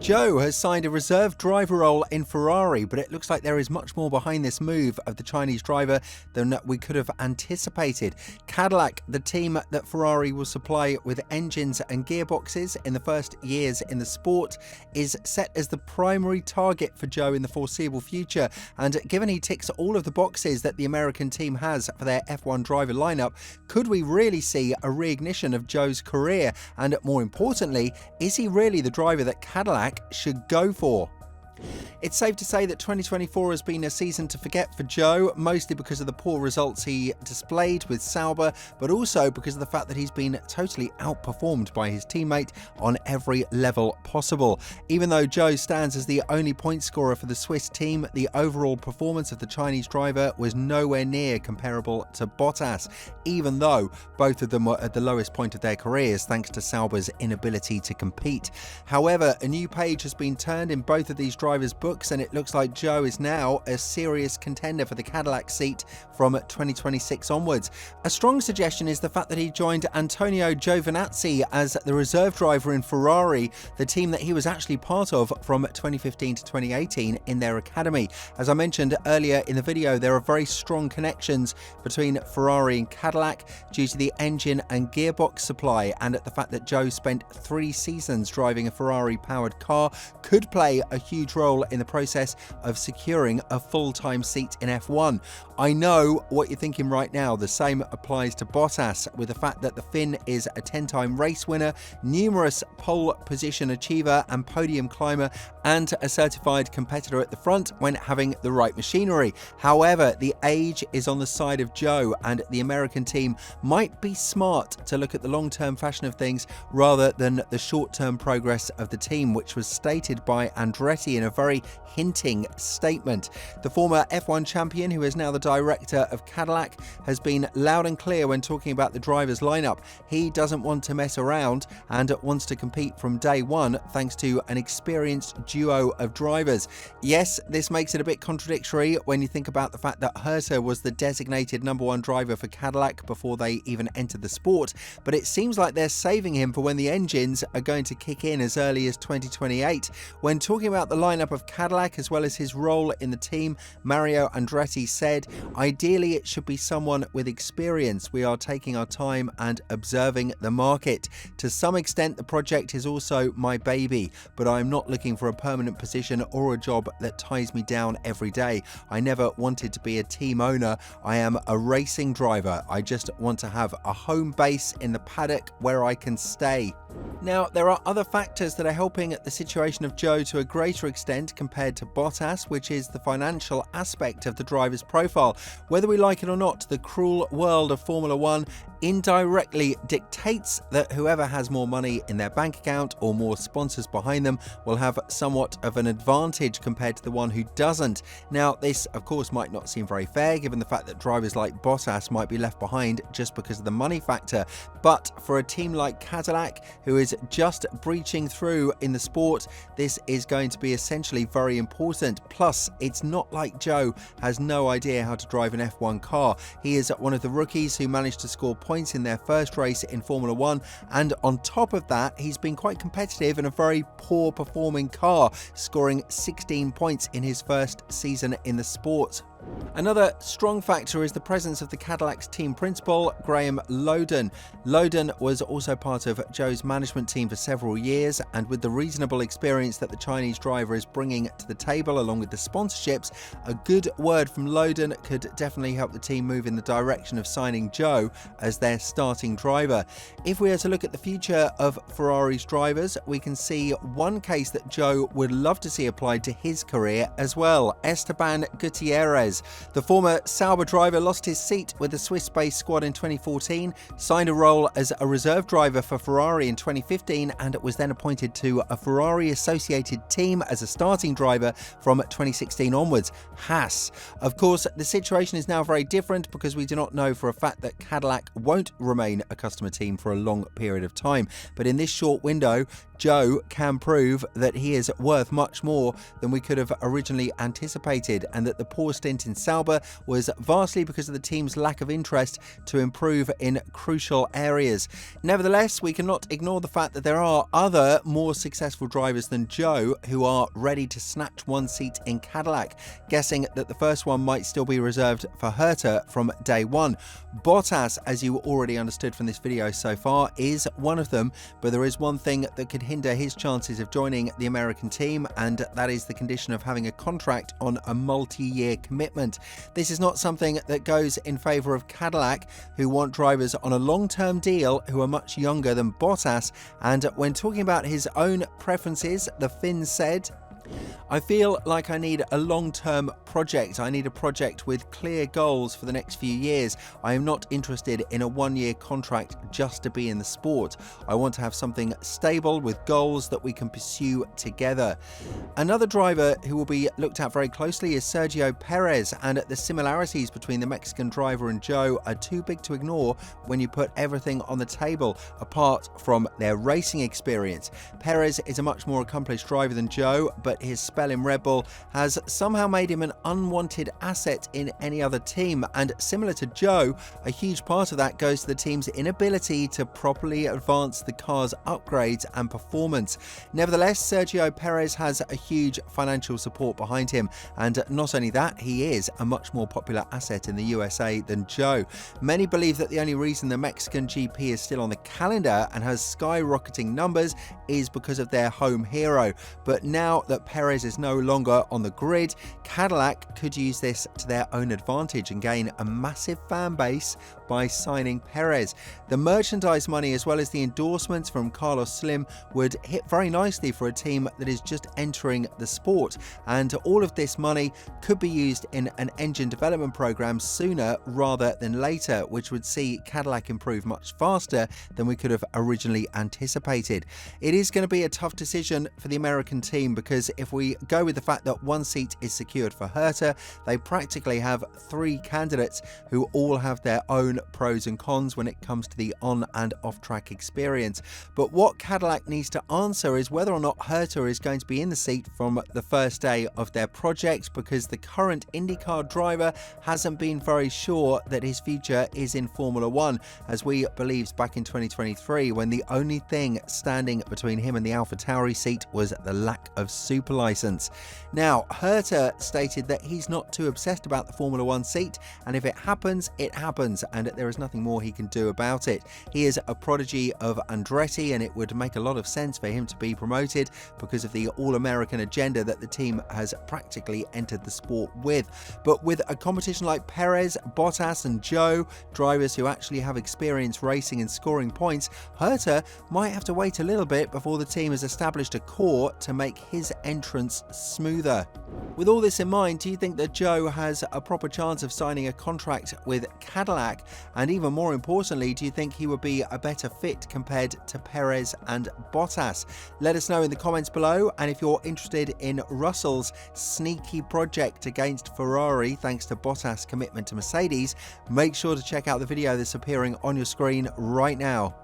Zhou has signed a reserve driver role in Ferrari, but it looks like there is much more behind this move of the Chinese driver than we could have anticipated. Cadillac, the team that Ferrari will supply with engines and gearboxes in the first years in the sport, is set as the primary target for Zhou in the foreseeable future. And given he ticks all of the boxes that the American team has for their F1 driver lineup, could we really see a reignition of Zhou's career? And more importantly, is he really the driver that Cadillac should go for? It's safe to say that 2024 has been a season to forget for Zhou, mostly because of the poor results he displayed with Sauber, but also because of the fact that he's been totally outperformed by his teammate on every level possible. Even though Zhou stands as the only point scorer for the Swiss team, the overall performance of the Chinese driver was nowhere near comparable to Bottas, even though both of them were at the lowest point of their careers thanks to Sauber's inability to compete. However, a new page has been turned in both of these drivers' books, and it looks like Zhou is now a serious contender for the Cadillac seat from 2026 onwards. A strong suggestion is the fact that he joined Antonio Giovinazzi as the reserve driver in Ferrari, the team that he was actually part of from 2015 to 2018 in their academy. As I mentioned earlier in the video, there are very strong connections between Ferrari and Cadillac due to the engine and gearbox supply, and the fact that Zhou spent 3 seasons driving a Ferrari-powered car could play a huge role in the process of securing a full-time seat in F1. I know what you're thinking right now. The same applies to Bottas, with the fact that the Finn is a 10-time race winner, numerous pole position achiever and podium climber, and a certified competitor at the front when having the right machinery. However, the age is on the side of Zhou, and the American team might be smart to look at the long-term fashion of things rather than the short-term progress of the team, which was stated by Andretti in a very hinting statement. The former F1 champion, who is now the director of Cadillac, has been loud and clear when talking about the drivers' lineup. He doesn't want to mess around and wants to compete from day one thanks to an experienced duo of drivers. Yes, this makes it a bit contradictory when you think about the fact that Herta was the designated #1 driver for Cadillac before they even entered the sport, but it seems like they're saving him for when the engines are going to kick in as early as 2028. When talking about the lineup of Cadillac as well as his role in the team, Mario Andretti said, "Ideally it should be someone with experience. We are taking our time and observing the market. To some extent the project is also my baby, but I'm not looking for a permanent position or a job that ties me down every day. I never wanted to be a team owner. I am a racing driver. I just want to have a home base in the paddock where I can stay." Now, there are other factors that are helping the situation of Zhou to a greater extent compared to Bottas, which is the financial aspect of the driver's profile. Whether we like it or not, the cruel world of Formula One indirectly dictates that whoever has more money in their bank account or more sponsors behind them will have somewhat of an advantage compared to the one who doesn't. Now, this of course might not seem very fair given the fact that drivers like Bottas might be left behind just because of the money factor, but for a team like Cadillac, who is just breaching through in the sport, this is going to be essentially very important. Plus, it's not like Zhou has no idea how to drive an F1 car. He is one of the rookies who managed to score points in their first race in Formula One, and on top of that, he's been quite competitive in a very poor performing car, scoring 16 points in his first season in the sport. Another strong factor is the presence of the Cadillac's team principal, Graham Loudon. Loudon was also part of Zhou's management team for several years, and with the reasonable experience that the Chinese driver is bringing to the table along with the sponsorships, a good word from Loudon could definitely help the team move in the direction of signing Zhou as their starting driver. If we are to look at the future of Ferrari's drivers, we can see one case that Zhou would love to see applied to his career as well: Esteban Gutierrez. The former Sauber driver lost his seat with the Swiss-based squad in 2014, signed a role as a reserve driver for Ferrari in 2015, and was then appointed to a Ferrari-associated team as a starting driver from 2016 onwards, Haas. Of course, the situation is now very different because we do not know for a fact that Cadillac won't remain a customer team for a long period of time. But in this short window, Zhou can prove that he is worth much more than we could have originally anticipated, and that the poor stint in Sauber was vastly because of the team's lack of interest to improve in crucial areas. Nevertheless, we cannot ignore the fact that there are other more successful drivers than Zhou who are ready to snatch one seat in Cadillac, guessing that the first one might still be reserved for Herta from day one. Bottas, as you already understood from this video so far, is one of them, but there is one thing that could hinder his chances of joining the American team, and that is the condition of having a contract on a multi-year commitment. This is not something that goes in favour of Cadillac, who want drivers on a long-term deal who are much younger than Bottas. And when talking about his own preferences, the Finn said, "I feel like I need a long-term project. I need a project with clear goals for the next few years. I am not interested in a one-year contract just to be in the sport. I want to have something stable with goals that we can pursue together." Another driver who will be looked at very closely is Sergio Perez, and the similarities between the Mexican driver and Zhou are too big to ignore when you put everything on the table apart from their racing experience. Perez is a much more accomplished driver than Zhou, but his spell in Red Bull has somehow made him an unwanted asset in any other team, and similar to Zhou, a huge part of that goes to the team's inability to properly advance the car's upgrades and performance. Nevertheless, Sergio Perez has a huge financial support behind him, and not only that, he is a much more popular asset in the USA than Zhou. Many believe that the only reason the Mexican GP is still on the calendar and has skyrocketing numbers is because of their home hero, but now that Perez is no longer on the grid, Cadillac could use this to their own advantage and gain a massive fan base by signing Perez. The merchandise money as well as the endorsements from Carlos Slim would hit very nicely for a team that is just entering the sport, and all of this money could be used in an engine development program sooner rather than later, which would see Cadillac improve much faster than we could have originally anticipated. It is going to be a tough decision for the American team, because if we go with the fact that one seat is secured for Herta, they practically have three candidates who all have their own pros and cons when it comes to the on and off track experience. But what Cadillac needs to answer is whether or not Herta is going to be in the seat from the first day of their project, because the current IndyCar driver hasn't been very sure that his future is in Formula One, as we believed back in 2023, when the only thing standing between him and the AlphaTauri seat was the lack of super license. Now, Herta stated that he's not too obsessed about the Formula One seat, and if it happens, it happens, and there is nothing more he can do about it. He is a prodigy of Andretti, and it would make a lot of sense for him to be promoted because of the all-American agenda that the team has practically entered the sport with. But with a competition like Perez, Bottas and Zhou, drivers who actually have experience racing and scoring points, Herta might have to wait a little bit before the team has established a core to make his entrance smoother. With all this in mind, do you think that Zhou has a proper chance of signing a contract with Cadillac? And even more importantly, do you think he would be a better fit compared to Perez and Bottas? Let us know in the comments below, and if you're interested in Russell's sneaky project against Ferrari thanks to Bottas' commitment to Mercedes, make sure to check out the video that's appearing on your screen right now.